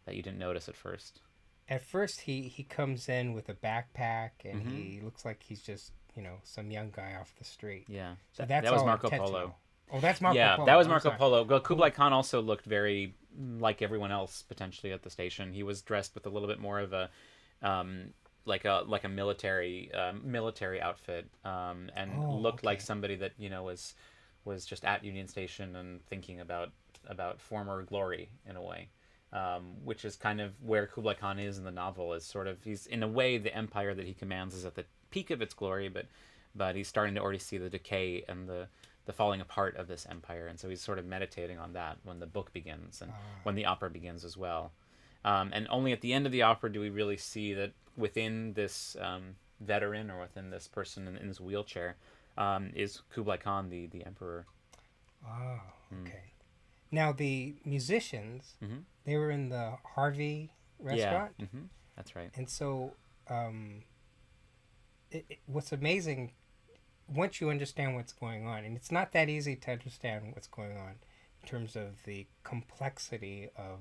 that you didn't notice at first? At first, he comes in with a backpack, and he looks like he's just, some young guy off the street. Yeah, So that was all Marco intentional. Polo. Oh, that's Marco Yeah, Polo. that was I'm Marco sorry. Polo. Well, Kublai Khan also looked very like everyone else potentially at the station. He was dressed with a little bit more of a like a military outfit, and looked like somebody that was just at Union Station and thinking about former glory in a way, which is kind of where Kublai Khan is in the novel. Is sort of, he's in a way, the empire that he commands is at the peak of its glory, but he's starting to already see the decay and the falling apart of this empire, and so he's sort of meditating on that when the book begins and when the opera begins as well. And only at the end of the opera do we really see that within this veteran, or within this person in this wheelchair, is Kublai Khan, the emperor. Oh, okay. Now, the musicians, they were in the Harvey restaurant? Yeah, that's right. And so what's amazing, once you understand what's going on, and it's not that easy to understand what's going on in terms of the complexity of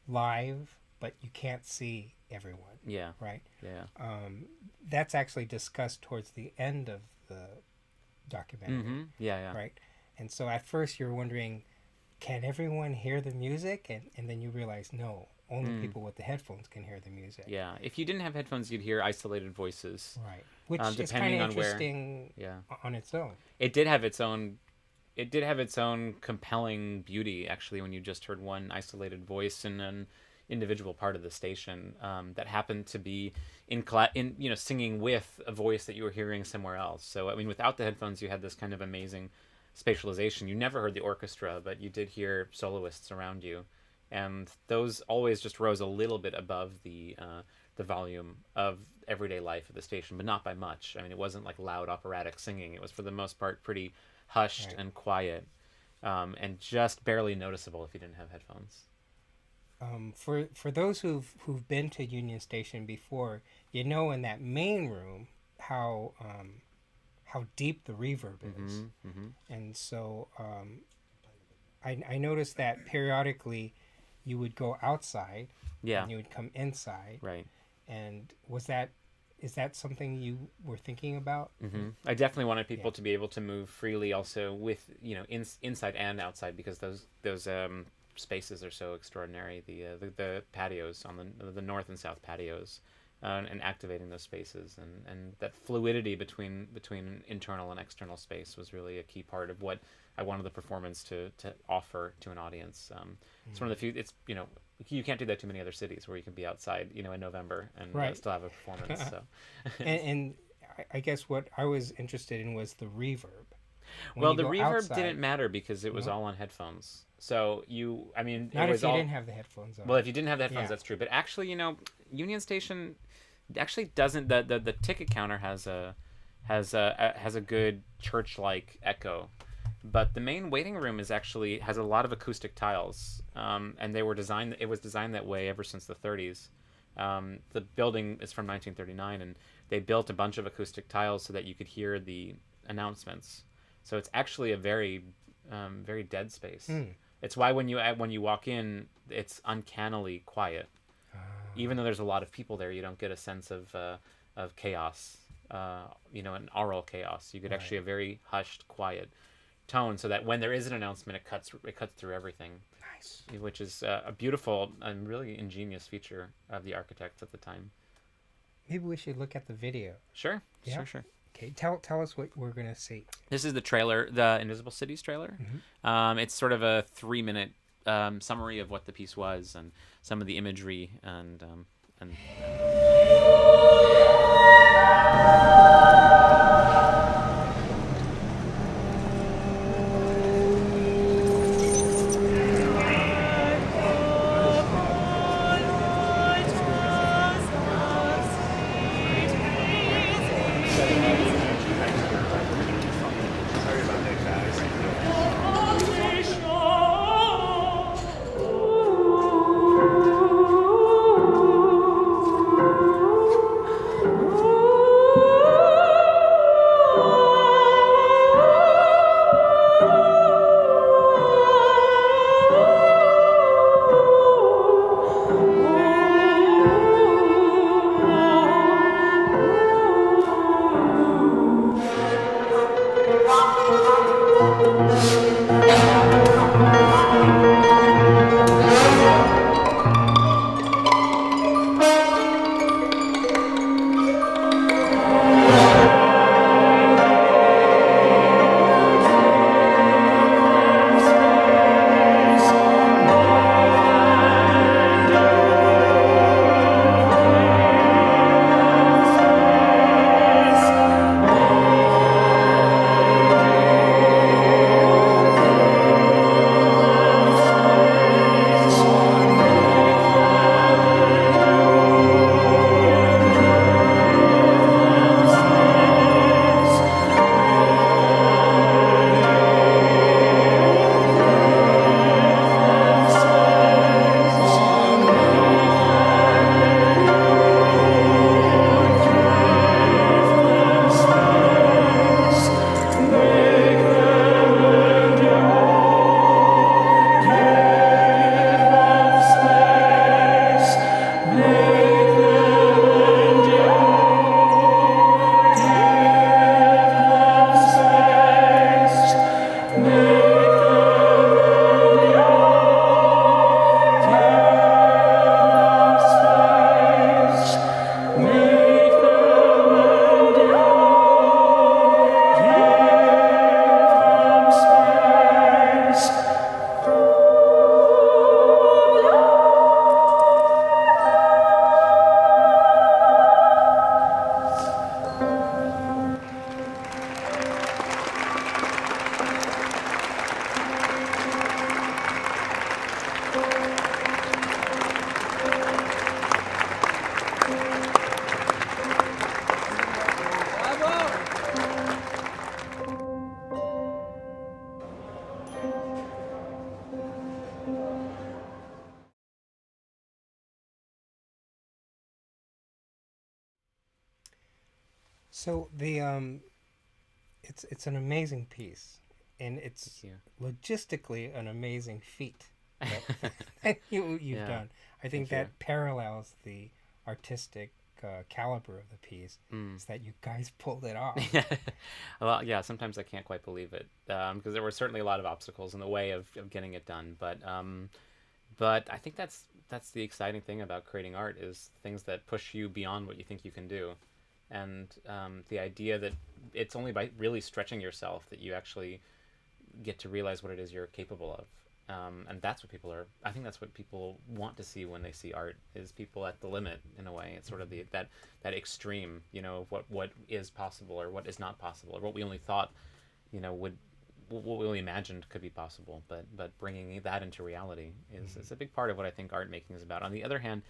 live, but you can't see everyone. Yeah. Right? Yeah. That's actually discussed towards the end of the documentary. Yeah. Right? And so at first you're wondering, can everyone hear the music? And then you realize, no, only people with the headphones can hear the music. Yeah. If you didn't have headphones, you'd hear isolated voices. Right. Which is kind depending of on where. interesting on its own. It did have its own compelling beauty, actually, when you just heard one isolated voice in an individual part of the station, that happened to be singing with a voice that you were hearing somewhere else. So I mean, without the headphones, you had this kind of amazing spatialization. You never heard the orchestra, but you did hear soloists around you, and those always just rose a little bit above the volume of everyday life at the station, but not by much. I mean, it wasn't like loud operatic singing. It was, for the most part, pretty hushed and quiet, and just barely noticeable if you didn't have headphones. For those who've been to Union Station before, in that main room how deep the reverb is, and so I noticed that periodically you would go outside, and you would come inside, right? And is that something you were thinking about? I definitely wanted people to be able to move freely, also with inside and outside, because those spaces are so extraordinary. The patios on the north and south patios, and activating those spaces, and that fluidity between internal and external space was really a key part of what I wanted the performance to offer to an audience. It's one of the few. It's you can't do that too many other cities where you can be outside, in November and still have a performance. So, and I guess what I was interested in was the reverb. Well, the reverb didn't matter because it was all on headphones. So not if you didn't have the headphones on. Well, if you didn't have the headphones, that's true. But actually, Union Station actually doesn't. The ticket counter has a good church-like echo. But the main waiting room has a lot of acoustic tiles, and it was designed that way ever since the 30s. The building is from 1939, and they built a bunch of acoustic tiles so that you could hear the announcements. So it's actually a very, very dead space. It's why when you walk in, it's uncannily quiet. Even though there's a lot of people there, you don't get a sense of chaos, an aural chaos. You get actually a very hushed, quiet tone, so that when there is an announcement, it cuts through everything. Nice. Which is a beautiful and really ingenious feature of the architects at the time. Maybe we should look at the video. Sure. Yeah? Sure. Okay, tell us what we're gonna see. This is the trailer, the Invisible Cities trailer. It's sort of a 3-minute summary of what the piece was and some of the imagery and. So it's an amazing piece, and it's logistically an amazing feat that you've done. I think that parallels the artistic caliber of the piece. Is that you guys pulled it off? Well, yeah. Sometimes I can't quite believe it because there were certainly a lot of obstacles in the way of getting it done. But I think that's the exciting thing about creating art is things that push you beyond what you think you can do, and the idea that it's only by really stretching yourself that you actually get to realize what it is you're capable of. And that's what I think that's what people want to see when they see art is people at the limit in a way. It's sort of that extreme, of what is possible or what is not possible or what we only thought, what we only imagined could be possible. But bringing that into reality is a big part of what I think art making is about. On the other hand,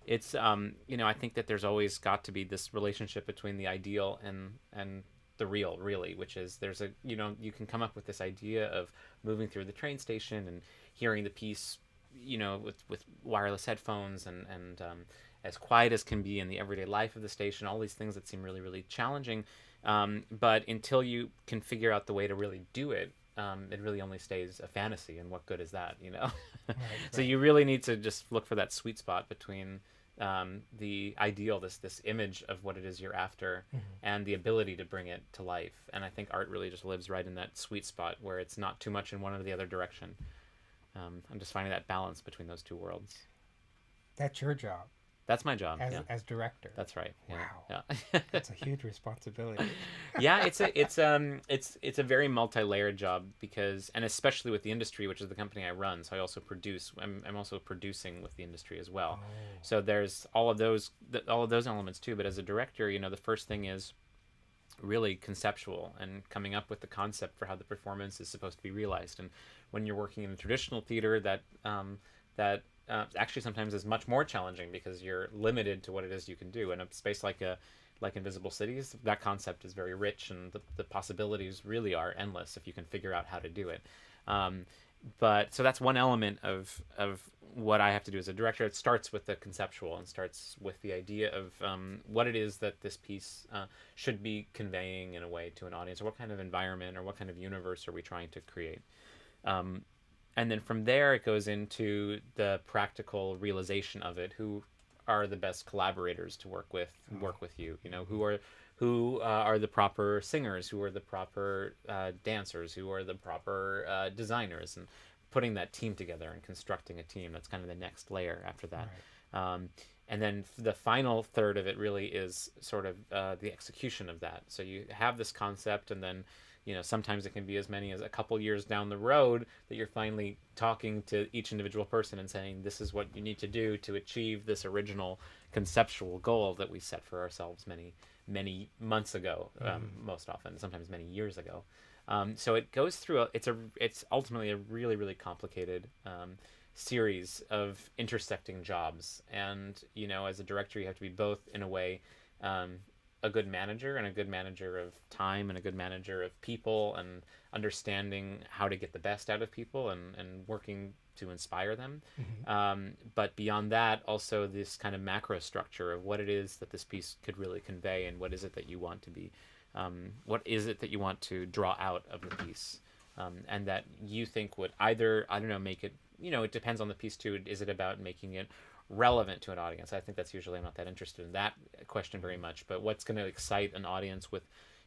it's, I think that there's always got to be this relationship between the ideal and the real, really, which is there's you can come up with this idea of moving through the train station and hearing the piece, with wireless headphones and as quiet as can be in the everyday life of the station, all these things that seem really, really challenging. But until you can figure out the way to really do it, it really only stays a fantasy. And what good is that, Right. So you really need to just look for that sweet spot between the ideal, this image of what it is you're after, and the ability to bring it to life. And I think art really just lives right in that sweet spot where it's not too much in one or the other direction. I'm just finding that balance between those two worlds. That's your job. That's my job as director. That's right. Yeah. Wow. Yeah. That's a huge responsibility. Yeah, it's a very multi-layered job because, and especially with the industry, which is the company I run. So I also produce. I'm also producing with the industry as well. Oh. So there's all of those elements too. But as a director, the first thing is really conceptual and coming up with the concept for how the performance is supposed to be realized. And when you're working in a traditional theater, that actually sometimes is much more challenging because you're limited to what it is you can do. In a space like Invisible Cities, that concept is very rich, and the possibilities really are endless if you can figure out how to do it. But so that's one element of what I have to do as a director. It starts with the conceptual and starts with the idea of what it is that this piece should be conveying in a way to an audience, or what kind of environment or what kind of universe are we trying to create. And then from there, it goes into the practical realization of it. Who are the best collaborators to work with you? Who are the proper singers? Who are the proper dancers? Who are the proper designers? And putting that team together and constructing a team. That's kind of the next layer after that. Right. And then the final third of it really is sort of the execution of that. So you have this concept, and then sometimes it can be as many as a couple years down the road that you're finally talking to each individual person and saying, this is what you need to do to achieve this original conceptual goal that we set for ourselves many months ago, most often, sometimes many years ago. So it goes through it's ultimately a really, really complicated series of intersecting jobs. And, as a director, you have to be both, in a way, a good manager, and a good manager of time, and a good manager of people, and understanding how to get the best out of people, and working to inspire them. But beyond that, also this kind of macro structure of what it is that this piece could really convey, and what is it that you want to be, what is it that you want to draw out of the piece, and that you think would either, I don't know, make it, it depends on the piece too. Is it about making it relevant to an audience? I think that's usually, I'm not that interested in that question very much, but what's going to excite an audience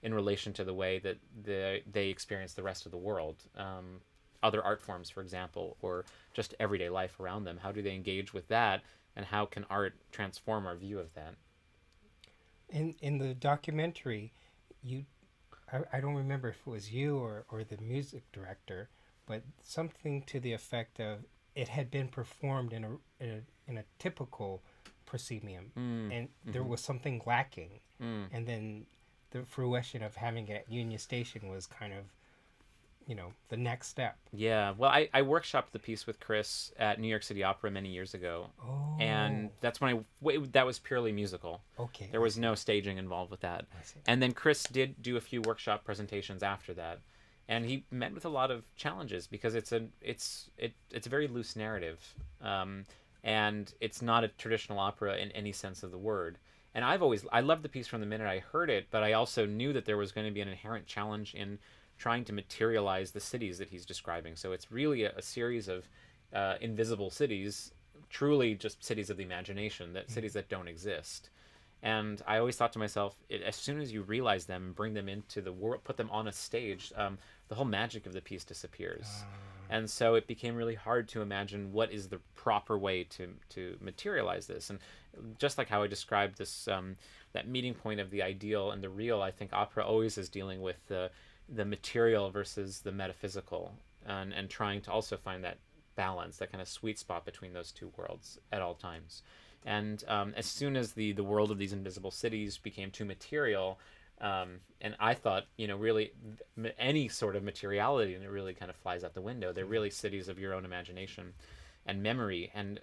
in relation to the way that they experience the rest of the world, other art forms, for example, or just everyday life around them. How do they engage with that, and how can art transform our view of that? In the documentary, I don't remember if it was you or the music director, but something to the effect of it had been performed in a typical proscenium, and there was something lacking, and then the fruition of having it at Union Station was kind of, the next step. Yeah, well, I workshopped the piece with Chris at New York City Opera many years ago, and that's when that was purely musical. Okay, there was no staging involved with that, and then Chris did do a few workshop presentations after that. And he met with a lot of challenges because it's a very loose narrative, and it's not a traditional opera in any sense of the word. And I loved the piece from the minute I heard it, but I also knew that there was going to be an inherent challenge in trying to materialize the cities that he's describing. So it's really a series of invisible cities, truly just cities of the imagination, that cities that don't exist. And I always thought to myself, as soon as you realize them, bring them into the world, put them on a stage, the whole magic of the piece disappears. And so it became really hard to imagine what is the proper way to materialize this. And just like how I described this, that meeting point of the ideal and the real, I think opera always is dealing with the material versus the metaphysical, and trying to also find that balance, that kind of sweet spot between those two worlds at all times. And as soon as the world of these invisible cities became too material, and I thought, really any sort of materiality, and it really kind of flies out the window. They're really cities of your own imagination and memory. And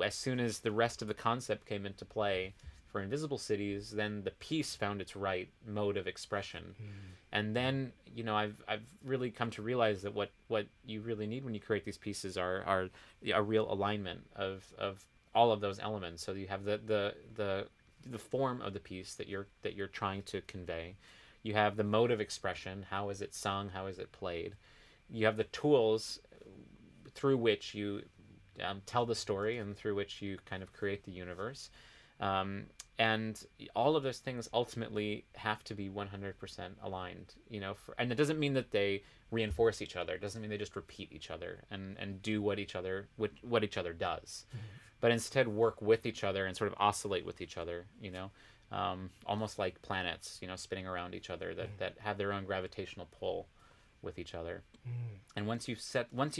as soon as the rest of the concept came into play for invisible cities, then the piece found its right mode of expression. And then, I've really come to realize that what you really need when you create these pieces are a real alignment of all of those elements. So you have the form of the piece that you're trying to convey. You have the mode of expression. How is it sung? How is it played? You have the tools through which you tell the story and through which you kind of create the universe. And all of those things ultimately have to be 100% aligned, and it doesn't mean that they reinforce each other. It doesn't mean they just repeat each other and do what each other does. But instead work with each other and sort of oscillate with each other, almost like planets, spinning around each other that have their own gravitational pull with each other. And once you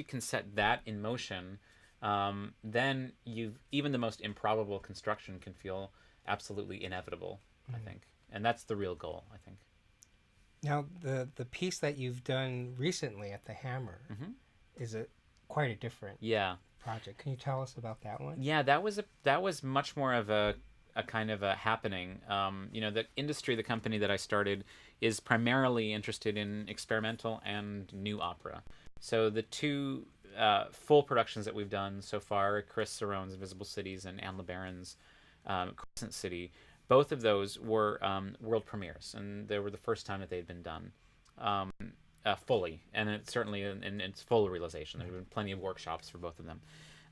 can set that in motion, then even the most improbable construction can feel absolutely inevitable, I think. And that's the real goal, I think. Now, the piece that you've done recently at the Hammer is quite a different project. Can you tell us about that one? Yeah, that was much more of a kind of a happening. The industry, the company that I started, is primarily interested in experimental and new opera. So the two full productions that we've done so far, Chris Saron's Invisible Cities and Anne LeBaron's Crescent City, both of those were world premieres, and they were the first time that they'd been done fully, and it's certainly in its full realization. There have been plenty of workshops for both of them,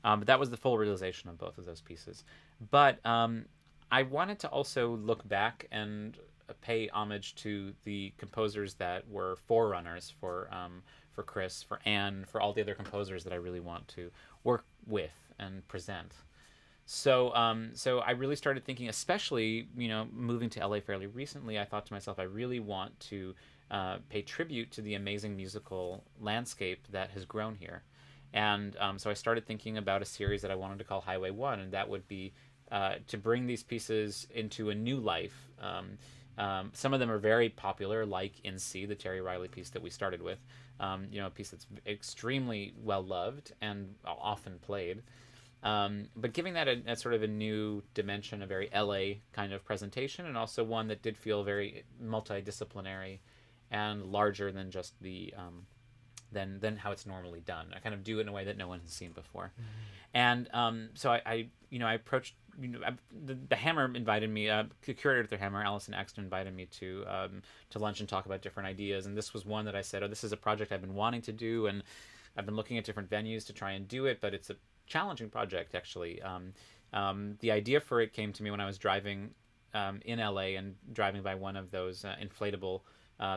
but that was the full realization of both of those pieces. But I wanted to also look back and pay homage to the composers that were forerunners for Chris, for Anne, for all the other composers that I really want to work with and present. So I really started thinking, especially, moving to LA fairly recently, I thought to myself, I really want to pay tribute to the amazing musical landscape that has grown here. And so I started thinking about a series that I wanted to call Highway 1, and that would be to bring these pieces into a new life. Some of them are very popular, like In C, the Terry Riley piece that we started with, a piece that's extremely well-loved and often played. But giving that a sort of a new dimension, a very LA kind of presentation, and also one that did feel very multidisciplinary and larger than just the than how it's normally done. I kind of do it in a way that no one has seen before. And so I approached, the Hammer invited me, the curator at the Hammer, Allison Axton, invited me to lunch and talk about different ideas. And this was one that I said, this is a project I've been wanting to do, and I've been looking at different venues to try and do it, but it's a challenging project, actually. The idea for it came to me when I was driving in LA and driving by one of those inflatable,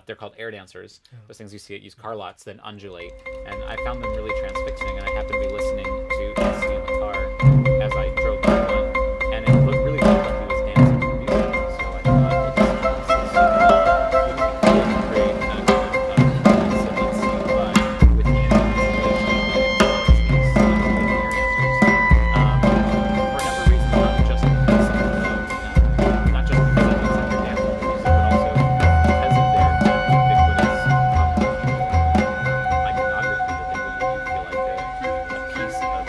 they're called air dancers, those things you see at used car lots that undulate, and I found them really transfixing, and I happened to be listening to AC in the car as I drove by one, and it looked really like he was dancing to the music, so I thought, create a kind of symphony scene with the piece of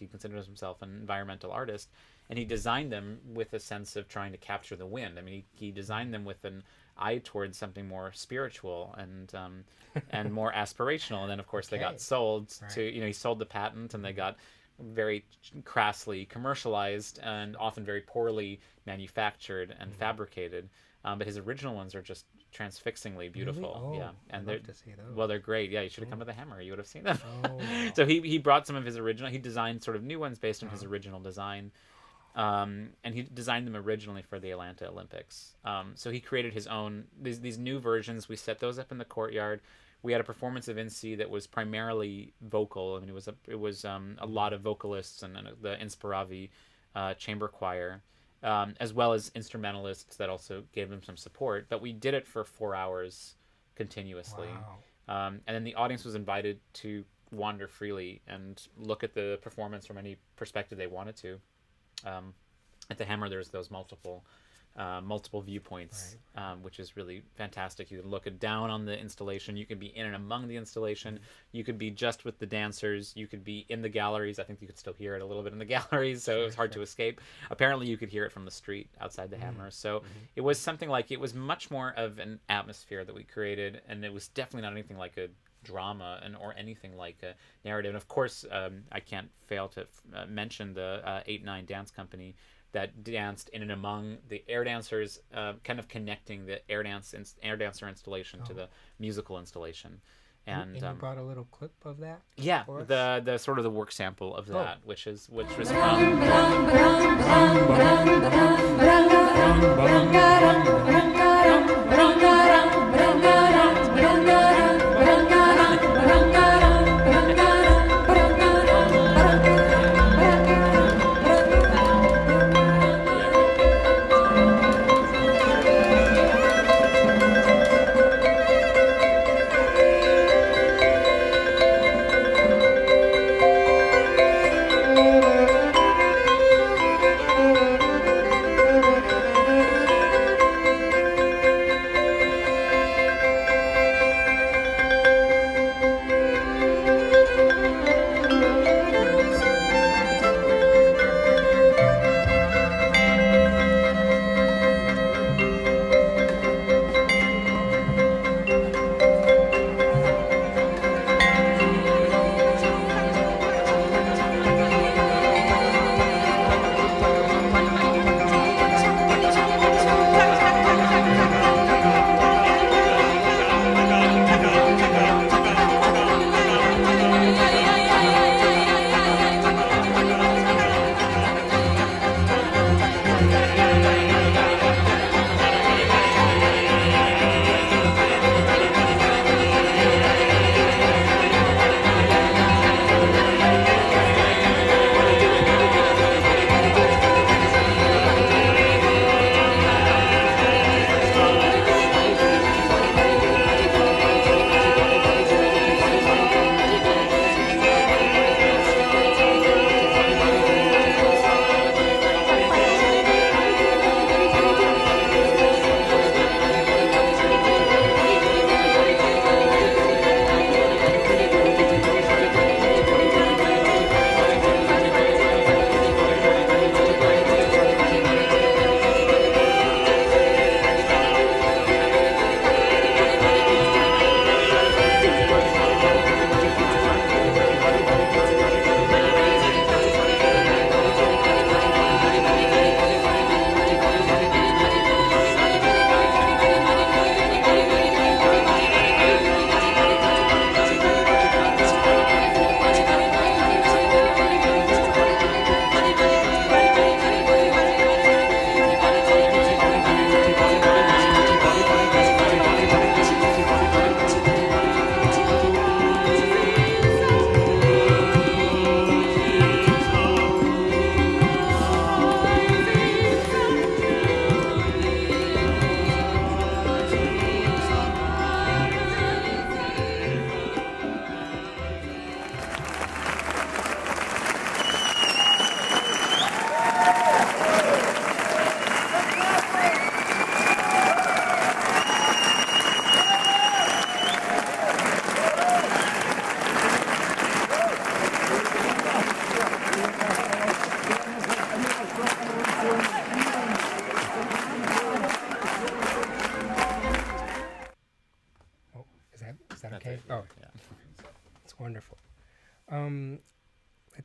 He considers himself an environmental artist, and he designed them with a sense of trying to capture the wind. I mean, he designed them with an eye towards something more spiritual and more aspirational. And then, of course, they got sold to, he sold the patent, and they got very crassly commercialized and often very poorly manufactured and fabricated. But his original ones are just transfixingly beautiful. Really? Oh, yeah, and I'd love to see those. well, they're great. Yeah, you should have come to the Hammer. You would have seen them. Oh, wow. So he brought some of his original. He designed sort of new ones based on his original design, and he designed them originally for the Atlanta Olympics. So he created his own these new versions. We set those up in the courtyard. We had a performance of In C that was primarily vocal. I mean, it was a lot of vocalists and the Inspiravi chamber choir. As well as instrumentalists that also gave them some support. But we did it for 4 hours continuously. Wow. And then the audience was invited to wander freely and look at the performance from any perspective they wanted to. At the Hammer, there's those multiple viewpoints, which is really fantastic. You can look down on the installation. You can be in and among the installation. You could be just with the dancers. You could be in the galleries. I think you could still hear it a little bit in the galleries, so it was hard to escape. Apparently, you could hear it from the street outside the Hammer. So it was something like, it was much more of an atmosphere that we created, and it was definitely not anything like a drama or anything like a narrative. And of course, I can't fail to mention the 8-9 Dance Company that danced in and among the air dancers, kind of connecting the air dancer installation to the musical installation. And you brought a little clip of that? Yeah, for us? the sort of the work sample of that, which was from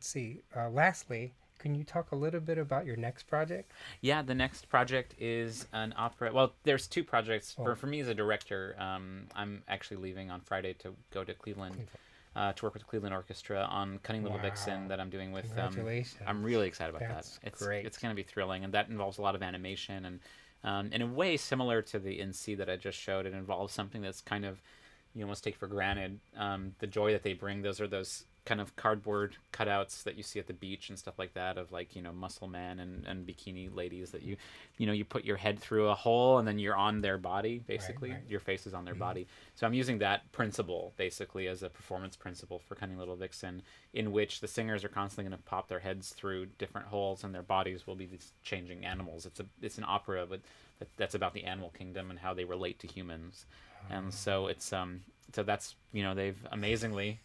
see. Lastly, can you talk a little bit about your next project? Yeah, the next project is an opera. Well, there's two projects. For me as a director, I'm actually leaving on Friday to go to Cleveland to work with the Cleveland Orchestra on Cunning Little Vixen that I'm doing with. Congratulations! I'm really excited about That's that. great. It's going to be thrilling, and that involves a lot of animation and in a way similar to the In C that I just showed. It involves something that's kind of you almost take for granted. The joy that they bring. Those are those kind of cardboard cutouts that you see at the beach and stuff like that of like muscle men and bikini ladies that you put your head through a hole and then you're on their body basically. Right. Your face is on their body. So I'm using that principle basically as a performance principle for Cunning Little Vixen, in which the singers are constantly going to pop their heads through different holes and their bodies will be these changing animals. It's an opera that's about the animal kingdom and how they relate to humans. And so it's so that's they've amazingly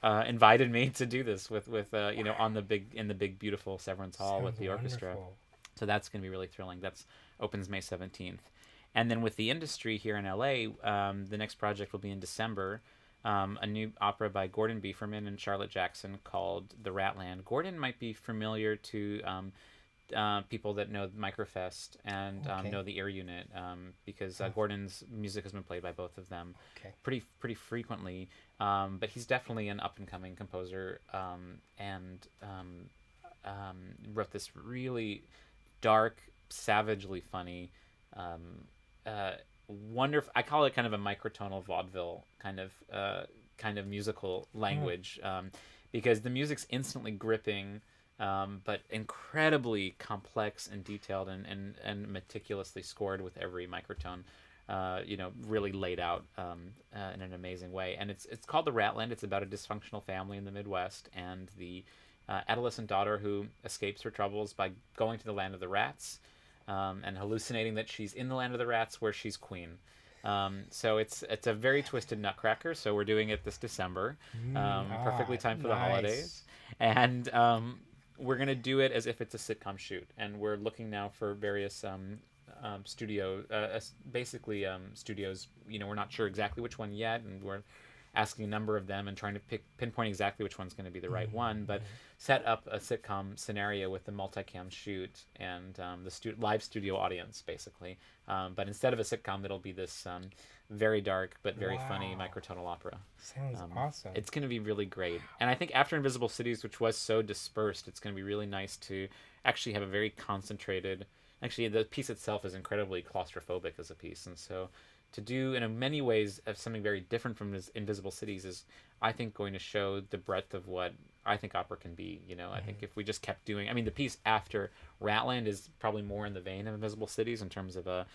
invited me to do this with on the big beautiful Severance Hall. Sounds with the orchestra. Wonderful. So that's going to be really thrilling. That's opens May 17th. And then with the industry here in LA, the next project will be in December. A new opera by Gordon Bieferman and Charlotte Jackson called The Ratland. Gordon might be familiar to people that know Microfest and know the Ear Unit because Gordon's music has been played by both of them pretty frequently. But he's definitely an up-and-coming composer and wrote this really dark, savagely funny, wonderful. I call it kind of a microtonal vaudeville kind of musical language because the music's instantly gripping. But incredibly complex and detailed and meticulously scored with every microtone, really laid out in an amazing way. And it's called The Ratland. It's about a dysfunctional family in the Midwest and the adolescent daughter who escapes her troubles by going to the land of the rats and hallucinating that she's in the land of the rats where she's queen. So it's a very twisted nutcracker. So we're doing it this December, perfectly timed for the holidays. And we're going to do it as if it's a sitcom shoot. And we're looking now for various studios. We're not sure exactly which one yet. And we're asking a number of them and trying to pinpoint exactly which one's going to be the right one. But set up a sitcom scenario with the multicam shoot and the live studio audience, basically. But instead of a sitcom, it'll be this very dark but very funny microtonal opera. Sounds awesome. It's going to be really great. And I think after Invisible Cities, which was so dispersed, it's going to be really nice to actually have a very concentrated... Actually, the piece itself is incredibly claustrophobic as a piece. And so to do, in many ways, something very different from Invisible Cities is, I think, going to show the breadth of what I think opera can be. I think if we just kept doing... I mean, the piece after Ratland is probably more in the vein of Invisible Cities in terms of a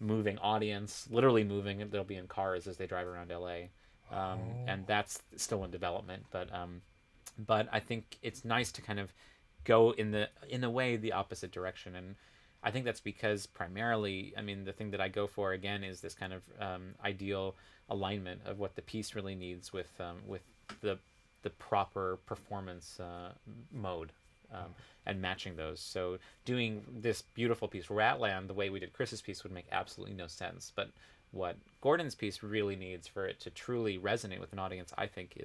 moving audience, literally moving. They'll be in cars as they drive around LA. And that's still in development. But I think it's nice to kind of go in a way the opposite direction. And I think that's because primarily, I mean, the thing that I go for again is this kind of ideal alignment of what the piece really needs with the proper performance mode and matching those. So doing this beautiful piece, Ratland, the way we did Chris's piece would make absolutely no sense. But what Gordon's piece really needs for it to truly resonate with an audience, I think,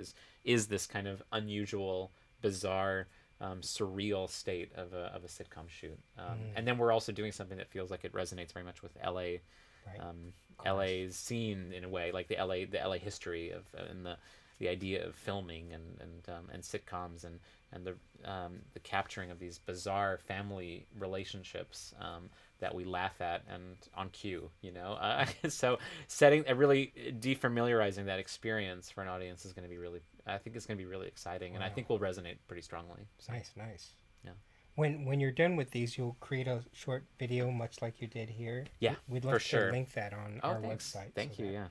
is this kind of unusual, bizarre, surreal state of a sitcom shoot. And then we're also doing something that feels like it resonates very much with LA, LA's scene in a way, like the LA history of and the idea of filming and sitcoms and the capturing of these bizarre family relationships that we laugh at and on cue, so really defamiliarizing that experience for an audience is going to be really, I think it's going to be really exciting. And I think will resonate pretty strongly. So. Nice. Yeah. When you're done with these, you'll create a short video much like you did here. Yeah, we'd love to link that on our website. Thank you. Yeah.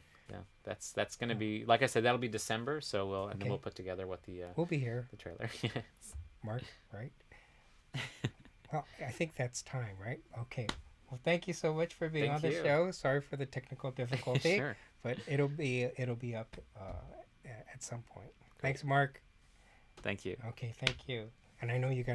That's going to be, like I said, that'll be December. So and then we'll put together what the we'll be here. The trailer. Mark, right? Well, I think that's time, right? Okay. Well, thank you so much for being on the show. Sorry for the technical difficulty, Sure. But it'll be up at some point. Great. Thanks, Mark. Thank you. Okay, thank you. And I know you got to